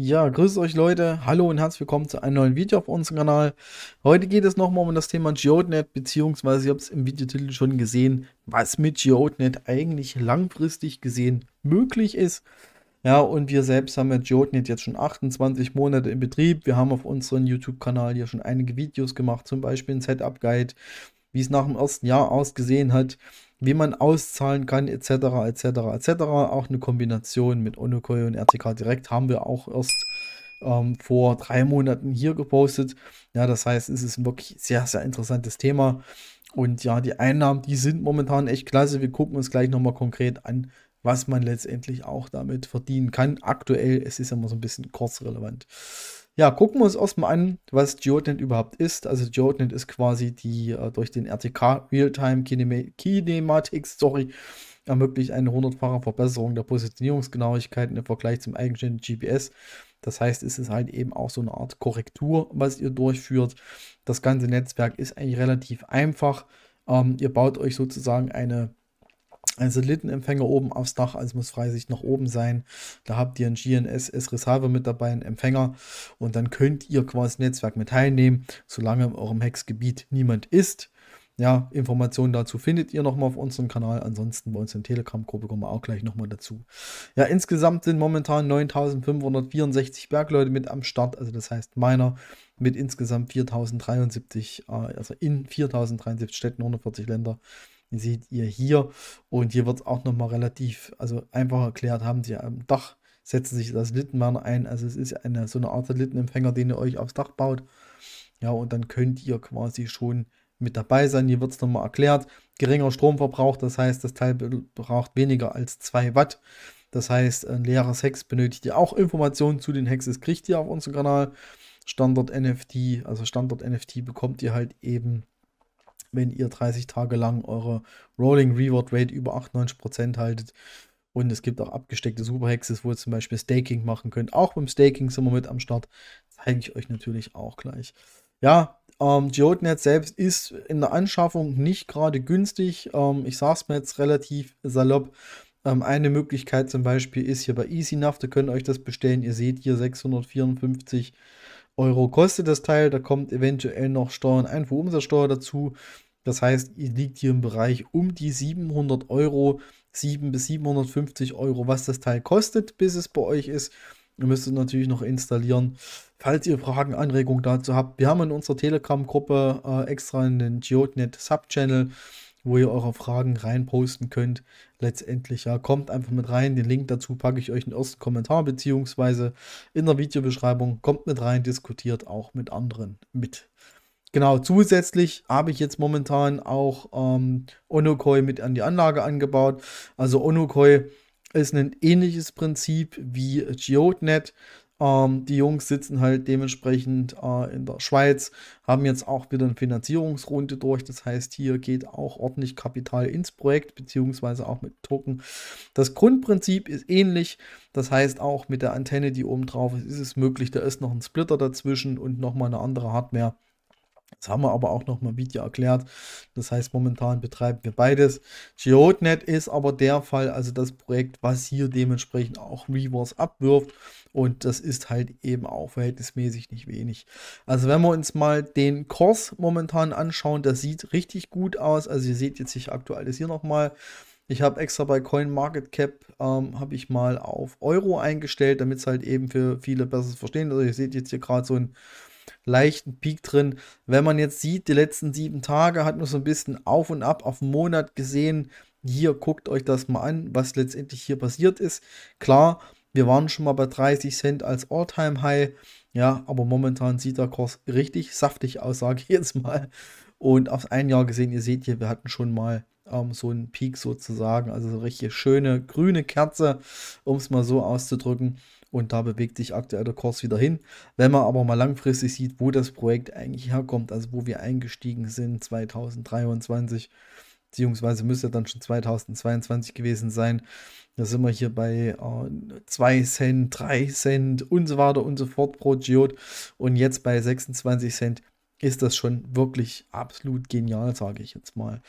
Ja, grüßt euch Leute, hallo und herzlich willkommen zu einem neuen Video auf unserem Kanal. Heute geht es nochmal um das Thema Geodenet, beziehungsweise ihr habt es im Videotitel schon gesehen, was mit Geodenet eigentlich langfristig gesehen möglich ist. Ja, und wir selbst haben ja Geodenet jetzt schon 28 Monate in Betrieb. Wir haben auf unserem YouTube-Kanal hier schon einige Videos gemacht, zum Beispiel ein Setup-Guide, wie es nach dem ersten Jahr ausgesehen hat, wie man auszahlen kann, etc., etc., etc. Auch eine Kombination mit Onocoin und RTK Direkt haben wir auch erst vor 3 Monaten hier gepostet. Ja, das heißt, es ist ein wirklich sehr, sehr interessantes Thema. Und ja, die Einnahmen, die sind momentan echt klasse. Wir gucken uns gleich nochmal konkret an, was man letztendlich auch damit verdienen kann. Aktuell, es ist immer so ein bisschen kurzrelevant. Ja, gucken wir uns erstmal an, was Geodenet überhaupt ist. Also Geodenet ist quasi die durch den RTK Realtime Kinematics, sorry, ermöglicht eine 100-fache Verbesserung der Positionierungsgenauigkeit im Vergleich zum eigenständigen GPS. Das heißt, es ist halt eben auch so eine Art Korrektur, was ihr durchführt. Das ganze Netzwerk ist eigentlich relativ einfach. Ihr baut euch sozusagen einen Satellitenempfänger oben aufs Dach, also muss Freisicht nach oben sein. Da habt ihr einen GNSS-Receiver mit dabei, einen Empfänger, und dann könnt ihr quasi das Netzwerk mit teilnehmen, solange in eurem Hexgebiet niemand ist. Ja, Informationen dazu findet ihr nochmal auf unserem Kanal. Ansonsten bei uns in der Telegram-Gruppe kommen wir auch gleich nochmal dazu. Ja, insgesamt sind momentan 9564 Bergleute mit am Start. Also das heißt meiner mit insgesamt 4073, also in 4073 Städten, 140 Länder. Seht ihr hier. Und hier wird es auch nochmal relativ, also einfach erklärt, haben sie am Dach, setzen sich das Satellitenmänner ein. Also es ist so eine Art Satellitenempfänger, den ihr euch aufs Dach baut. Ja, und dann könnt ihr quasi schon mit dabei sein. Hier wird es nochmal erklärt. Geringer Stromverbrauch, das heißt, das Teil braucht weniger als 2 Watt. Das heißt, ein leeres Hex benötigt ihr auch. Informationen zu den Hexes kriegt ihr auf unserem Kanal. Standard NFT, also Standard NFT bekommt ihr halt eben, wenn ihr 30 Tage lang eure Rolling Reward Rate über 98% haltet. Und es gibt auch abgesteckte Superhexes, wo ihr zum Beispiel Staking machen könnt. Auch beim Staking sind wir mit am Start. Zeige ich euch natürlich auch gleich. Ja, Geodenet selbst ist in der Anschaffung nicht gerade günstig. Ich sage es mir jetzt relativ salopp. Eine Möglichkeit zum Beispiel ist hier bei EasyNav, da könnt ihr euch das bestellen. Ihr seht hier 654 € kostet das Teil. Da kommt eventuell noch Steuern, Einfuhrumsatzsteuer dazu. Das heißt, ihr liegt hier im Bereich um die 700 €, 7 bis 750 €, was das Teil kostet, bis es bei euch ist. Ihr müsst es natürlich noch installieren. Falls ihr Fragen, Anregungen dazu habt, wir haben in unserer Telegram-Gruppe extra einen Geodenet Sub-Channel, wo ihr eure Fragen reinposten könnt. Letztendlich, ja, kommt einfach mit rein. Den Link dazu packe ich euch in den ersten Kommentar, beziehungsweise in der Videobeschreibung. Kommt mit rein, diskutiert auch mit anderen mit. Genau, zusätzlich habe ich jetzt momentan auch Onokoi mit an die Anlage angebaut. Also Onokoi ist ein ähnliches Prinzip wie Geodenet. Die Jungs sitzen halt dementsprechend in der Schweiz, haben jetzt auch wieder eine Finanzierungsrunde durch. Das heißt, hier geht auch ordentlich Kapital ins Projekt, beziehungsweise auch mit Token. Das Grundprinzip ist ähnlich. Das heißt, auch mit der Antenne, die oben drauf ist, ist es möglich. Da ist noch ein Splitter dazwischen und nochmal eine andere Hardware. Das haben wir aber auch noch mal im Video erklärt. Das heißt, momentan betreiben wir beides. Geodenet ist aber der Fall, also das Projekt, was hier dementsprechend auch Rewards abwirft. Und das ist halt eben auch verhältnismäßig nicht wenig. Also wenn wir uns mal den Kurs momentan anschauen, das sieht richtig gut aus. Also ihr seht jetzt, ich aktualisiere nochmal. Ich habe extra bei CoinMarketCap habe ich mal auf Euro eingestellt, damit es halt eben für viele besser verstehen. Also ihr seht jetzt hier gerade so ein leichten Peak drin. Wenn man jetzt sieht, die letzten 7 Tage hat man so ein bisschen auf und ab auf den Monat gesehen. Hier guckt euch das mal an, was letztendlich hier passiert ist. Klar, wir waren schon mal bei 30 Cent als All-Time-High. Ja, aber momentan sieht der Kurs richtig saftig aus, sage ich jetzt mal. Und aufs ein Jahr gesehen, ihr seht hier, wir hatten schon mal so einen Peak sozusagen. Also so eine richtig schöne grüne Kerze, um es mal so auszudrücken. Und da bewegt sich aktuell der Kurs wieder hin. Wenn man aber mal langfristig sieht, wo das Projekt eigentlich herkommt, also wo wir eingestiegen sind 2023, beziehungsweise müsste dann schon 2022 gewesen sein, da sind wir hier bei 2 Cent, 3 Cent und so weiter und so fort pro Geode. Und jetzt bei 26 Cent ist das schon wirklich absolut genial, sage ich jetzt mal.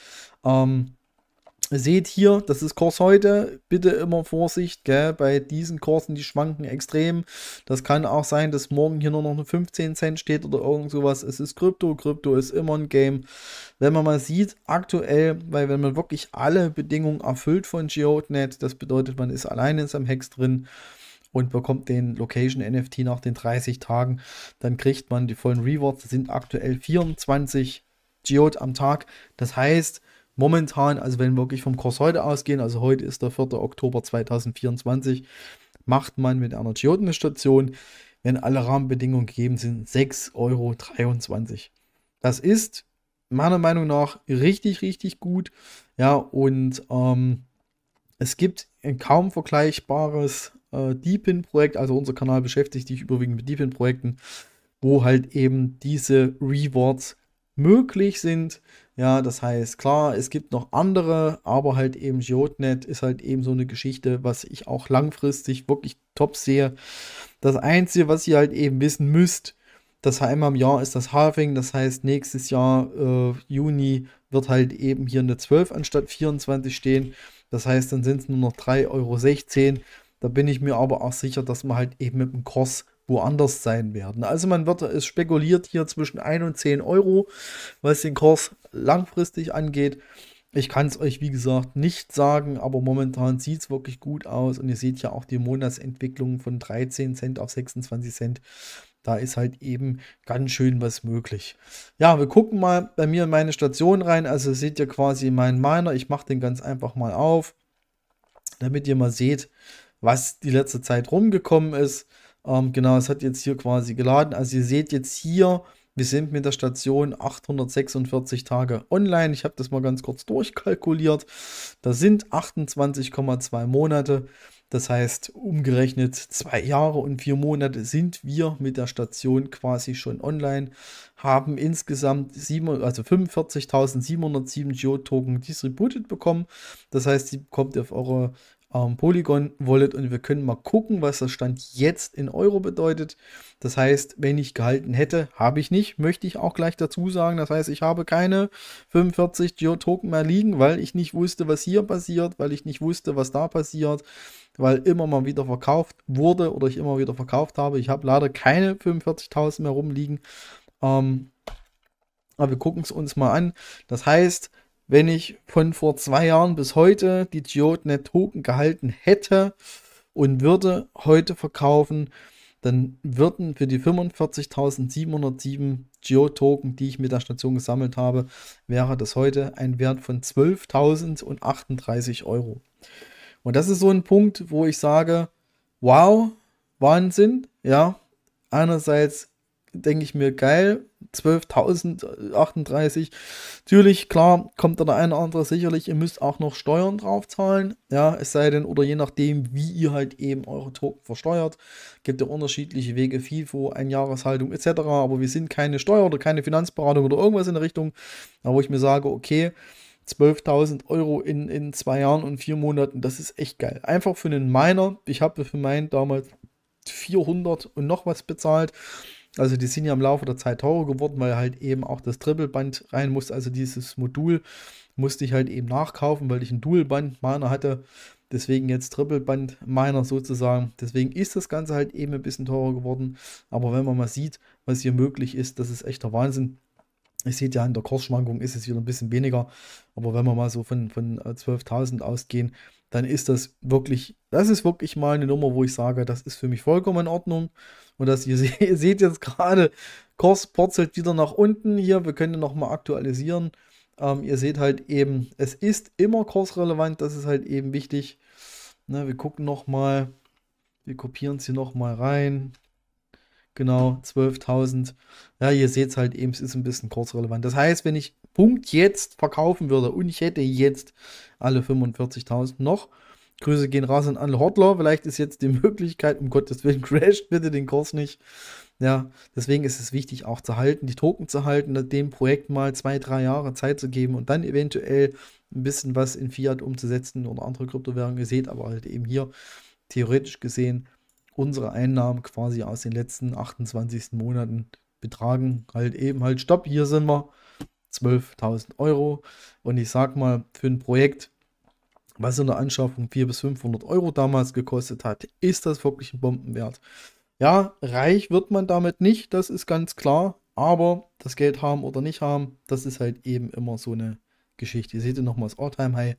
Ähm, Ihr seht hier, das ist Kurs heute. Bitte immer Vorsicht, gell? Bei diesen Kursen, die schwanken extrem. Das kann auch sein, dass morgen hier nur noch eine 15 Cent steht oder irgend sowas. Es ist Krypto. Krypto ist immer ein Game. Wenn man mal sieht, aktuell, weil wenn man wirklich alle Bedingungen erfüllt von GeoDNet, das bedeutet, man ist alleine in seinem Hex drin und bekommt den Location NFT nach den 30 Tagen, dann kriegt man die vollen Rewards. Das sind aktuell 24 Geode am Tag. Das heißt, momentan, also wenn wir wirklich vom Kurs heute ausgehen, also heute ist der 4. Oktober 2024, macht man mit einer Geoden-Station, wenn alle Rahmenbedingungen gegeben sind, 6,23 Euro. Das ist meiner Meinung nach richtig, richtig gut. Ja, und es gibt ein kaum vergleichbares Deepin-Projekt, also unser Kanal beschäftigt sich überwiegend mit Deepin-Projekten, wo halt eben diese Rewards möglich sind. Ja, das heißt, klar, es gibt noch andere, aber halt eben GeoDNet ist halt eben so eine Geschichte, was ich auch langfristig wirklich top sehe. Das Einzige, was ihr halt eben wissen müsst, das einmal im Jahr ist das Halving, das heißt, nächstes Jahr, Juni, wird halt eben hier eine 12 anstatt 24 stehen. Das heißt, dann sind es nur noch 3,16 Euro. Da bin ich mir aber auch sicher, dass wir halt eben mit dem Kurs woanders sein werden. Also es spekuliert hier zwischen 1 und 10 Euro, was den Kurs langfristig angeht. Ich kann es euch, wie gesagt, nicht sagen, aber momentan sieht es wirklich gut aus. Und ihr seht ja auch die Monatsentwicklung von 13 Cent auf 26 Cent. Da ist halt eben ganz schön was möglich. Ja, wir gucken mal bei mir in meine Station rein. Also seht ihr quasi meinen Miner. Ich mache den ganz einfach mal auf, damit ihr mal seht, was die letzte Zeit rumgekommen ist. Genau, es hat jetzt hier quasi geladen. Also ihr seht jetzt hier, wir sind mit der Station 846 Tage online. Ich habe das mal ganz kurz durchkalkuliert. Das sind 28,2 Monate. Das heißt, umgerechnet 2 Jahre und 4 Monate sind wir mit der Station quasi schon online, haben insgesamt 45.707 Geotoken distributed bekommen. Das heißt, die bekommt ihr auf eure Polygon Wallet und wir können mal gucken, was das Stand jetzt in Euro bedeutet. Das heißt, wenn ich gehalten hätte, habe ich nicht, möchte ich auch gleich dazu sagen. Das heißt, ich habe keine 45 Geotoken mehr liegen, weil ich nicht wusste, was hier passiert, weil ich nicht wusste, was da passiert, weil immer mal wieder verkauft wurde oder ich immer wieder verkauft habe. Ich habe leider keine 45.000 mehr rumliegen. Aber wir gucken es uns mal an. Das heißt, wenn ich von vor 2 Jahren bis heute die GeoDNet Token gehalten hätte und würde heute verkaufen, dann würden für die 45.707 Geo-Token, die ich mit der Station gesammelt habe, wäre das heute ein Wert von 12.038 Euro. Und das ist so ein Punkt, wo ich sage, wow, Wahnsinn, ja. Einerseits denke ich mir, geil, 12.038. Natürlich, klar, kommt da der eine oder andere sicherlich, ihr müsst auch noch Steuern drauf zahlen, ja, es sei denn, oder je nachdem, wie ihr halt eben eure Token versteuert, gibt ja unterschiedliche Wege, FIFO, Einjahreshaltung etc., aber wir sind keine Steuer- oder keine Finanzberatung oder irgendwas in der Richtung, aber wo ich mir sage, okay, 12.000 Euro in 2 Jahren und 4 Monaten, das ist echt geil. Einfach für einen Miner, ich habe für meinen damals 400 und noch was bezahlt. Also die sind ja im Laufe der Zeit teurer geworden, weil halt eben auch das Triple-Band rein muss. Also dieses Modul musste ich halt eben nachkaufen, weil ich einen Dual-Band-Miner hatte. Deswegen jetzt Triple-Band-Miner sozusagen. Deswegen ist das Ganze halt eben ein bisschen teurer geworden. Aber wenn man mal sieht, was hier möglich ist, das ist echt der Wahnsinn. Ich sehe ja, in der Kursschwankung ist es wieder ein bisschen weniger. Aber wenn wir mal so von 12.000 ausgehen, dann ist das ist wirklich mal eine Nummer, wo ich sage, das ist für mich vollkommen in Ordnung. Und das ihr seht jetzt gerade, Kurs purzelt wieder nach unten hier. Wir können noch mal aktualisieren. Ihr seht halt eben, es ist immer kursrelevant. Das ist halt eben wichtig. Ne, wir gucken noch mal, wir kopieren es hier noch mal rein. Genau, 12.000. Ja, ihr seht es halt eben, es ist ein bisschen kursrelevant. Das heißt, wenn ich Punkt jetzt verkaufen würde und ich hätte jetzt alle 45.000 noch, Grüße gehen raus an alle Hodler, vielleicht ist jetzt die Möglichkeit, um Gottes Willen, crasht bitte den Kurs nicht. Ja, deswegen ist es wichtig auch zu halten, die Token zu halten, dem Projekt mal 2, 3 Jahre Zeit zu geben und dann eventuell ein bisschen was in Fiat umzusetzen oder andere Kryptowährungen. Ihr seht aber halt eben hier, theoretisch gesehen, unsere Einnahmen quasi aus den letzten 28 Monaten betragen halt eben halt, stopp, hier sind wir, 12.000 Euro. Und ich sag mal, für ein Projekt, was in der Anschaffung 400 bis 500 Euro damals gekostet hat, ist das wirklich ein Bombenwert. Ja, reich wird man damit nicht, das ist ganz klar, aber das Geld haben oder nicht haben, das ist halt eben immer so eine Geschichte. Ihr seht ja nochmal das All-Time-High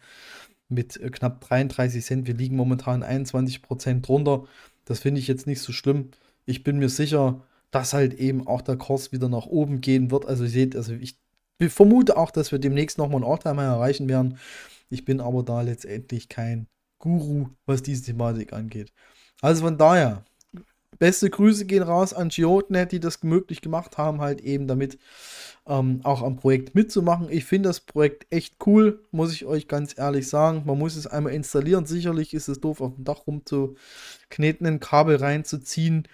mit knapp 33 Cent. Wir liegen momentan 21% drunter. Das finde ich jetzt nicht so schlimm. Ich bin mir sicher, dass halt eben auch der Kurs wieder nach oben gehen wird. Also ihr seht, also ich vermute auch, dass wir demnächst nochmal ein All-Time-High erreichen werden. Ich bin aber da letztendlich kein Guru, was diese Thematik angeht. Also von daher, beste Grüße gehen raus an Geodet, die das möglich gemacht haben, halt eben damit auch am Projekt mitzumachen. Ich finde das Projekt echt cool, muss ich euch ganz ehrlich sagen. Man muss es einmal installieren. Sicherlich ist es doof, auf dem Dach rumzukneten, ein Kabel reinzuziehen,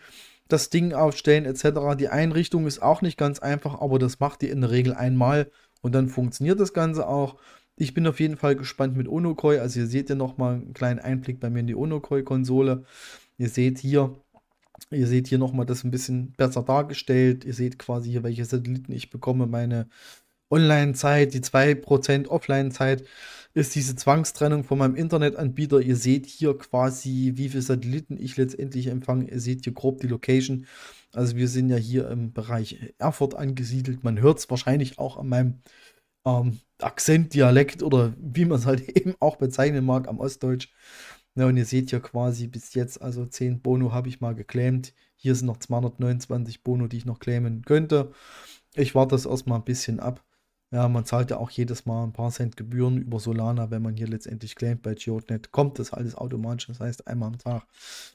das Ding aufstellen etc. Die Einrichtung ist auch nicht ganz einfach, aber das macht ihr in der Regel einmal und dann funktioniert das Ganze auch. Ich bin auf jeden Fall gespannt mit Onokoi. Also ihr seht ja nochmal einen kleinen Einblick bei mir in die Onokoi-Konsole. Ihr seht hier nochmal das ein bisschen besser dargestellt. Ihr seht quasi hier, welche Satelliten ich bekomme. Meine Online-Zeit, die 2% Offline-Zeit ist diese Zwangstrennung von meinem Internetanbieter. Ihr seht hier quasi, wie viele Satelliten ich letztendlich empfange. Ihr seht hier grob die Location. Also wir sind ja hier im Bereich Erfurt angesiedelt. Man hört es wahrscheinlich auch an meinem Akzent, Dialekt oder wie man es halt eben auch bezeichnen mag am Ostdeutsch. Ja, und ihr seht ja quasi bis jetzt, also 10 Bono habe ich mal geclaimt. Hier sind noch 229 Bono, die ich noch claimen könnte. Ich warte das erstmal ein bisschen ab. Ja, man zahlt ja auch jedes Mal ein paar Cent Gebühren über Solana, wenn man hier letztendlich claimt bei Geodet. Kommt das alles automatisch, das heißt einmal am Tag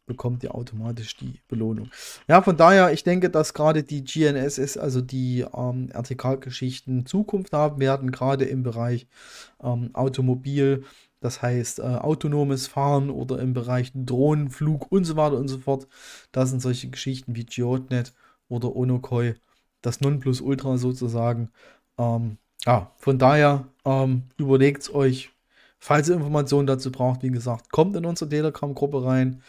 bekommt ihr automatisch die Belohnung. Ja, von daher, ich denke, dass gerade die GNSS, also die RTK-Geschichten Zukunft haben werden, gerade im Bereich Automobil, das heißt autonomes Fahren oder im Bereich Drohnenflug und so weiter und so fort. Da sind solche Geschichten wie Geodet oder Onokoi das Nonplusultra sozusagen. Ja, von daher überlegt es euch, falls ihr Informationen dazu braucht, wie gesagt, kommt in unsere Telegram-Gruppe rein,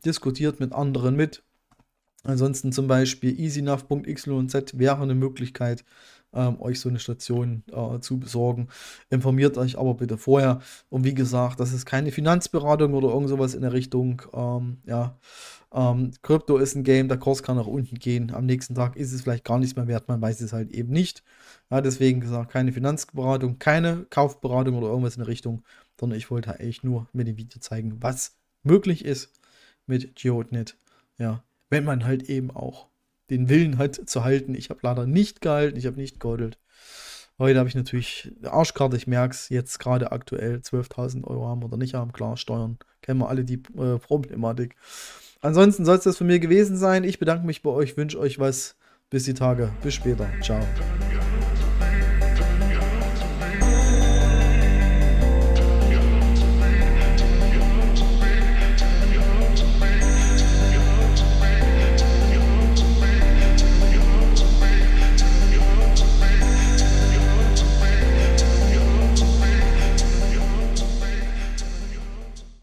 diskutiert mit anderen mit. Ansonsten zum Beispiel easynav.xyz wäre eine Möglichkeit, euch so eine Station zu besorgen. Informiert euch aber bitte vorher. Und wie gesagt, das ist keine Finanzberatung oder irgend sowas in der Richtung. Krypto ist ein Game, der Kurs kann nach unten gehen. Am nächsten Tag ist es vielleicht gar nichts mehr wert, man weiß es halt eben nicht. Ja, deswegen gesagt, keine Finanzberatung, keine Kaufberatung oder irgendwas in der Richtung, sondern ich wollte eigentlich nur mit dem Video zeigen, was möglich ist mit Geodet. Ja, wenn man halt eben auch den Willen hat zu halten. Ich habe leider nicht gehalten, ich habe nicht gehodelt. Heute habe ich natürlich eine Arschkarte, ich merke es jetzt gerade aktuell, 12.000 Euro haben oder nicht haben, klar, Steuern, kennen wir alle die Problematik. Ansonsten soll es das von mir gewesen sein. Ich bedanke mich bei euch, wünsche euch was. Bis die Tage, bis später, ciao.